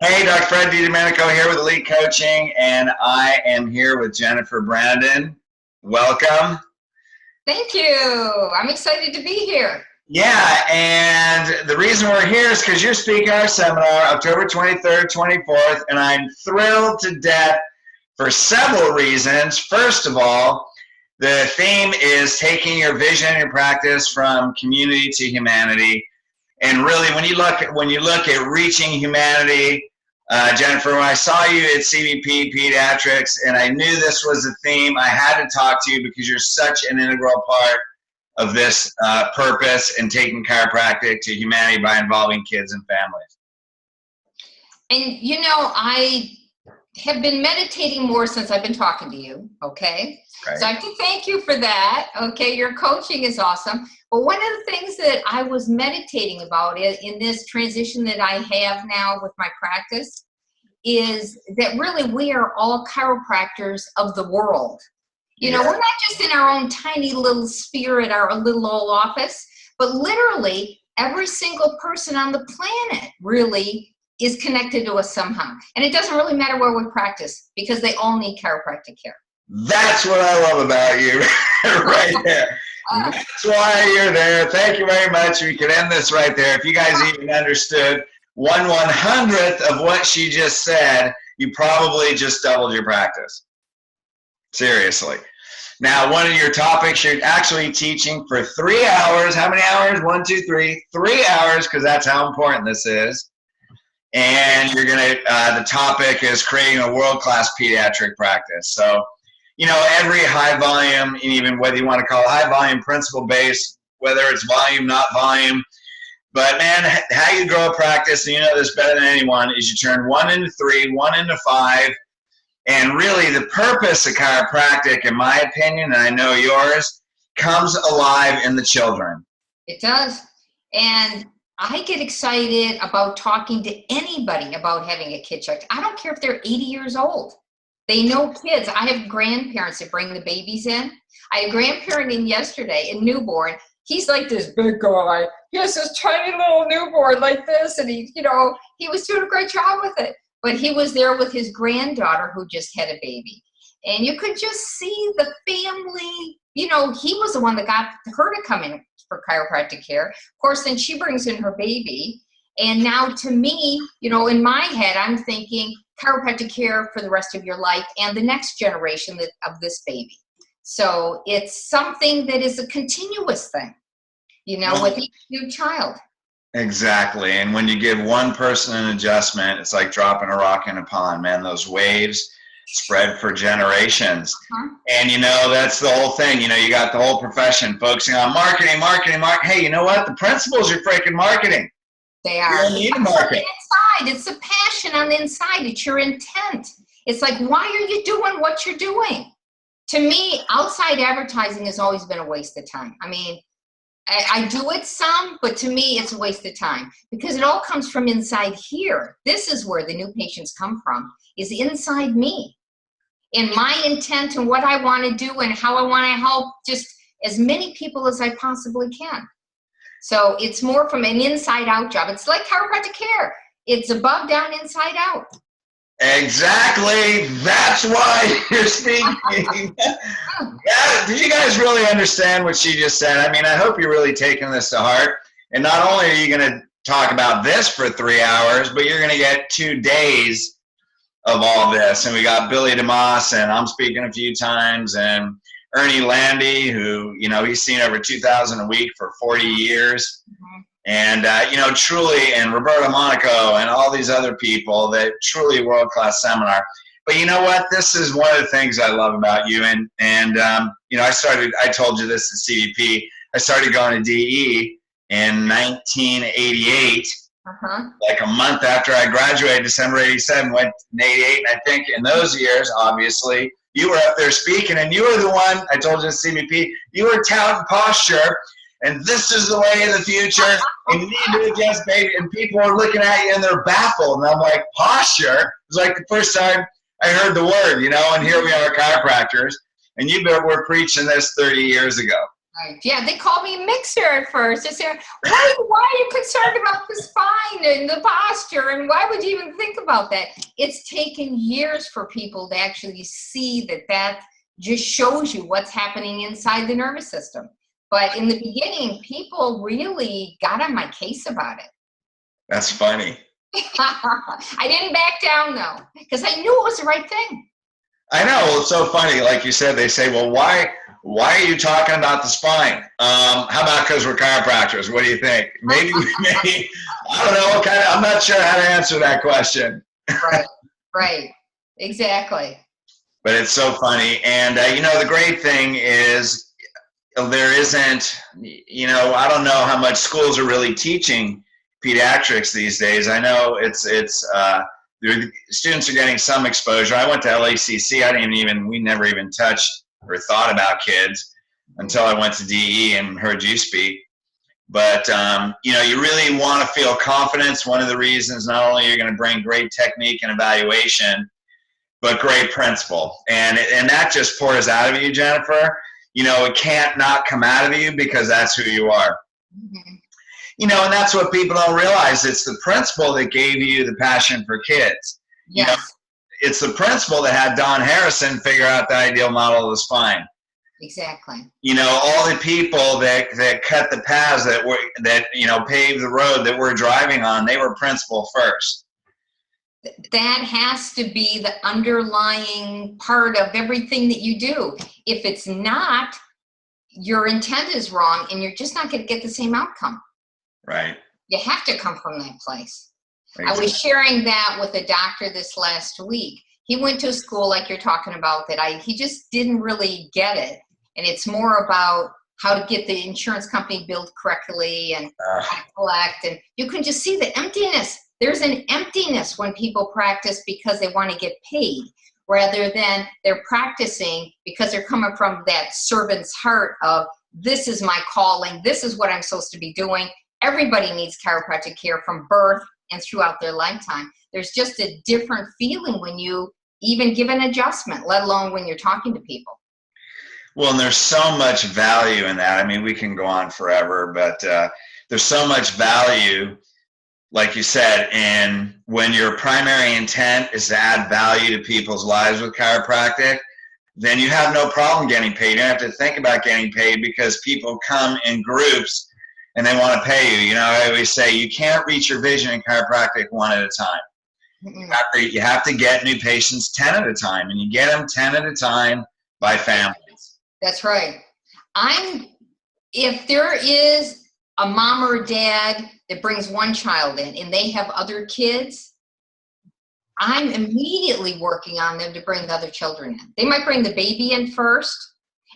Hey, Dr. Fred DiDomenico here with Elite Coaching, and I am here with Jennifer Brandon. Welcome. Thank you. I'm excited to be here. Yeah, and the reason we're here is because you're speaking at our seminar October 23rd, 24th, and I'm thrilled to death for several reasons. First of all, the theme is taking your vision and your practice from community to humanity. And really, when you look at reaching humanity, Jennifer, when I saw you at CVP Pediatrics and I knew this was a theme, I had to talk to you because you're such an integral part of this purpose in taking chiropractic to humanity by involving kids and families. And I have been meditating more since I've been talking to you, okay? Right. So I have to thank you for that, okay? Your coaching is awesome. But one of the things that I was meditating about in this transition that I have now with my practice is that really we are all chiropractors of the world. We're not just in our own tiny little sphere at our little old office, but literally every single person on the planet really is connected to us somehow. And it doesn't really matter where we practice because they all need chiropractic care. That's what I love about you right there. That's why you're there. Thank you very much. We could end this right there. If you guys even understood 1/100th of what she just said, you probably just doubled your practice. Seriously. Now, one of your topics, you're actually teaching for 3 hours. How many hours? 1, 2, 3. 3 hours, because that's how important this is. And you're going to, the topic is creating a world-class pediatric practice. So, every high volume, and even whether you want to call it high volume principle based, whether it's volume, not volume, but man, how you grow a practice, and you know this better than anyone, is you turn 1 into 3, 1 into 5. And really the purpose of chiropractic, in my opinion, and I know yours, comes alive in the children. It does. And I get excited about talking to anybody about having a kid checked. I don't care if they're 80 years old. They know kids. I have grandparents that bring the babies in. I had a grandparent in yesterday, a newborn. He's like this big guy. He has this tiny little newborn like this, and he was doing a great job with it. But he was there with his granddaughter who just had a baby. And you could just see the family. He was the one that got her to come in for chiropractic care. Of course, then she brings in her baby. And now to me, in my head, I'm thinking chiropractic care for the rest of your life and the next generation of this baby. So it's something that is a continuous thing, with each new child. Exactly. And when you give one person an adjustment, it's like dropping a rock in a pond, man. Those waves spread for generations. And that's the whole thing. You got the whole profession focusing on marketing. Hey, you know what? The principles are freaking marketing. They are. You don't need to market. Inside. It's the passion on the inside. It's your intent. It's like, why are you doing what you're doing? To me, outside advertising has always been a waste of time. I mean, I do it some, but to me, it's a waste of time because it all comes from inside here. This is where the new patients come from, is inside me. And my intent and what I want to do and how I want to help just as many people as I possibly can. So it's more from an inside out job. It's like chiropractic care. It's above, down, inside out. Exactly. That's why you're speaking. Yeah. Did you guys really understand what she just said? I mean, I hope you're really taking this to heart. And not only are you going to talk about this for 3 hours, but you're going to get 2 days of all this. And we got Billy DeMoss, and I'm speaking a few times, and Ernie Landy, who, he's seen over 2,000 a week for 40 years. Mm-hmm. And, truly, and Roberto Monaco and all these other people, that truly world-class seminar. But you know what? This is one of the things I love about you. And I told you this at CVP. I started going to DE in 1988, like a month after I graduated, December 87, went in 88. And I think in those years, obviously, you were up there speaking, and you were the one, I told you at CVP, you were touting posture. And this is the way of the future, and you need to adjust, baby. And people are looking at you, and they're baffled. And I'm like, posture? It was like the first time I heard the word, and here we are, chiropractors. And you were preaching this 30 years ago. Right. Yeah, they called me a mixer at first. They said, why are you concerned about the spine and the posture? And why would you even think about that? It's taken years for people to actually see that just shows you what's happening inside the nervous system. But in the beginning, people really got on my case about it. That's funny. I didn't back down though, because I knew it was the right thing. I know. Well, it's so funny. Like you said, they say, well, why are you talking about the spine? How about because we're chiropractors? What do you think? Maybe, I don't know. I'm not sure how to answer that question. Right. Exactly. But it's so funny. And, the great thing is there isn't, I don't know how much schools are really teaching pediatrics these days. I know the students are getting some exposure. I went to LACC. We never even touched or thought about kids until I went to DE and heard you speak. But, you really want to feel confidence. One of the reasons, not only you're going to bring great technique and evaluation, but great principle. And that just pours out of you, Jennifer. It can't not come out of you because that's who you are. Mm-hmm. And that's what people don't realize. It's the principle that gave you the passion for kids. Yes. It's the principle that had Don Harrison figure out the ideal model of the spine. Exactly. All the people that cut the paths that paved the road that we're driving on, they were principle first. That has to be the underlying part of everything that you do. If it's not, your intent is wrong and you're just not going to get the same outcome. Right. You have to come from that place. Exactly. I was sharing that with a doctor this last week. He went to a school like you're talking about he just didn't really get it. And it's more about how to get the insurance company billed correctly and how to collect. And you can just see the emptiness. There's an emptiness when people practice because they want to get paid, rather than they're practicing because they're coming from that servant's heart of, this is my calling, this is what I'm supposed to be doing. Everybody needs chiropractic care from birth and throughout their lifetime. There's just a different feeling when you even give an adjustment, let alone when you're talking to people. Well, and there's so much value in that. We can go on forever, but there's so much value, like you said, in when your primary intent is to add value to people's lives with chiropractic, then you have no problem getting paid. You don't have to think about getting paid because people come in groups and they want to pay you. I always say you can't reach your vision in chiropractic one at a time. Mm-hmm. You have to get new patients 10 at a time, and you get them 10 at a time by families. That's right. If there is a mom or a dad that brings one child in and they have other kids, I'm immediately working on them to bring the other children in. They might bring the baby in first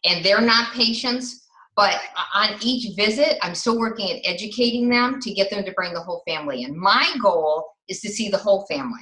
and they're not patients, but on each visit, I'm still working at educating them to get them to bring the whole family in. My goal is to see the whole family.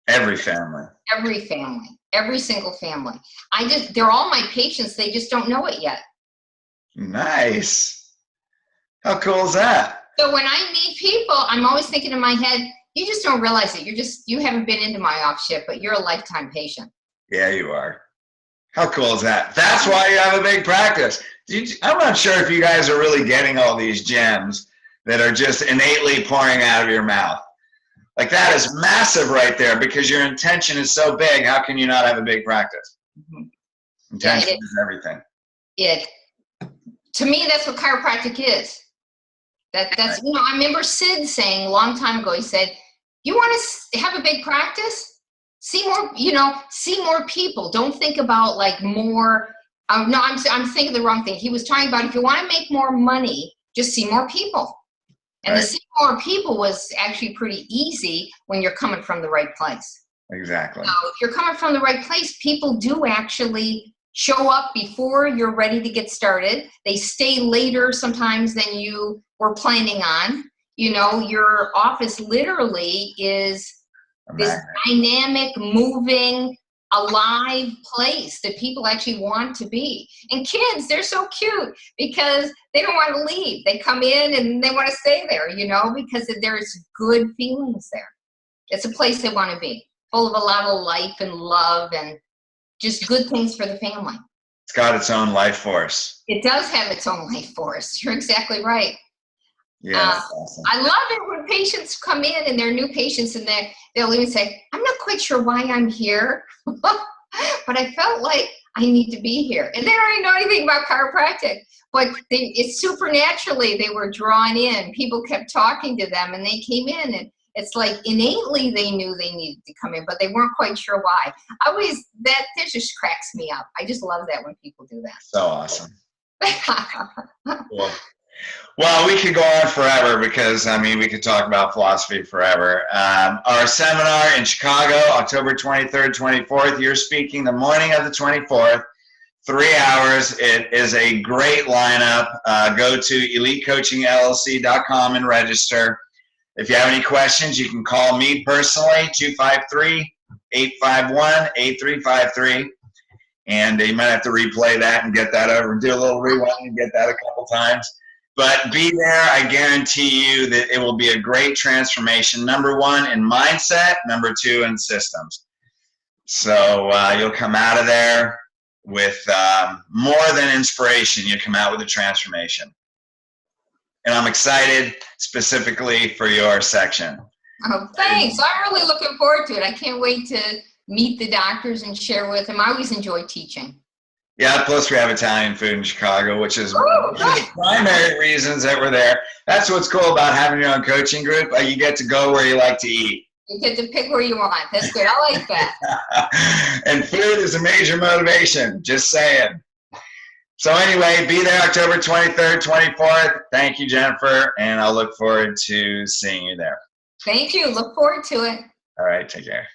Every family. Every family. Every single family. They're all my patients. They just don't know it yet. Nice. How cool is that? So when I meet people, I'm always thinking in my head, you just don't realize it. You haven't been into my off shift, but you're a lifetime patient. Yeah, you are. How cool is that? That's why you have a big practice. I'm not sure if you guys are really getting all these gems that are just innately pouring out of your mouth. Like, that is massive right there because your intention is so big. How can you not have a big practice? Mm-hmm. Intention is everything. To me, that's what chiropractic is. That's I remember Sid saying a long time ago, he said, you want to have a big practice? See more people. Don't think about like more. No, I'm thinking the wrong thing. He was talking about if you want to make more money, just see more people. And the see more people was actually pretty easy when you're coming from the right place. Exactly. So if you're coming from the right place, people do actually show up before you're ready to get started. They stay later sometimes than you were planning on. Your office literally is this dynamic, moving, alive place that people actually want to be. And kids, they're so cute because they don't want to leave. They come in and they want to stay there, because there's good feelings there. It's a place they want to be, full of a lot of life and love and just good things for the family. It's got its own life force. It does have its own life force. You're exactly right. Yeah, that's awesome. I love it when patients come in and they're new patients and they'll even say, I'm not quite sure why I'm here, but I felt like I need to be here. And they don't even know anything about chiropractic, but it's supernaturally they were drawn in. People kept talking to them and they came in, and it's like innately they knew they needed to come in, but they weren't quite sure why. That just cracks me up. I just love that when people do So awesome. that. Cool. Well, we could go on forever because, I mean, we could talk about philosophy forever. Our seminar in Chicago, October 23rd, 24th, you're speaking the morning of the 24th, 3 hours. It is a great lineup. Go to elitecoachingllc.com and register. If you have any questions, you can call me personally, 253-851-8353. And you might have to replay that and get that over, do a little rewind and get that a couple times. But be there. I guarantee you that it will be a great transformation. Number one, in mindset. Number two, in systems. So you'll come out of there with more than inspiration. You'll come out with a transformation. And I'm excited specifically for your section. Oh, thanks. I'm really looking forward to it. I can't wait to meet the doctors and share with them. I always enjoy teaching. Yeah, plus we have Italian food in Chicago, which is one of the primary reasons that we're there. That's what's cool about having your own coaching group. You get to go where you like to eat. You get to pick where you want. That's good. I like that. And food is a major motivation, just saying. So anyway, be there October 23rd, 24th. Thank you, Jennifer, and I'll look forward to seeing you there. Thank you. Look forward to it. All right, take care.